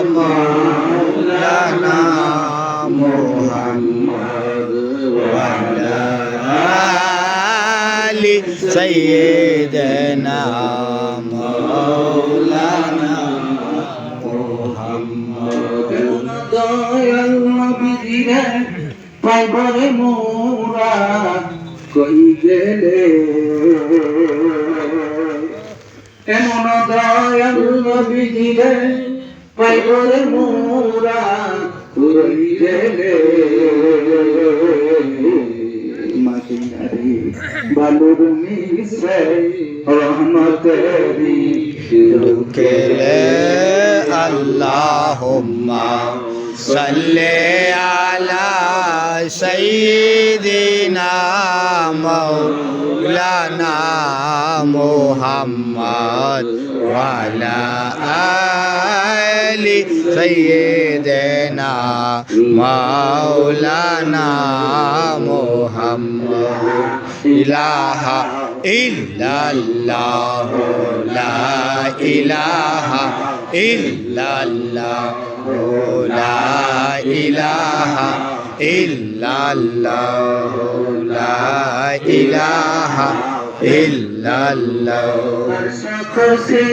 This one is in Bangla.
مولانا محمد وعلى آل سيدنا مولانا محمد দয়াল নবী দিলেন পাইবরে মোরা কই গেলে এমন দয়াল নবী দিলেন পাইবরে মোরা কই গেলে মাটিনারি বালুর মিশে রহমতেরি ঢুকেলে আল্লাহুম্মা সাল্লি আলা সাইয়্যিদিনা মাওলানা মুহাম্মদ ওয়া আলা আলি সাইয়্যিদিনা মাওলানা মুহাম্মদ ইলাহা ইল্লাল্লাহ লা ইলাহা ইল্লাল্লাহ লা ইলাহা ইল্লাল্লাহ লা ইলাহা ইল্লাল্লাহ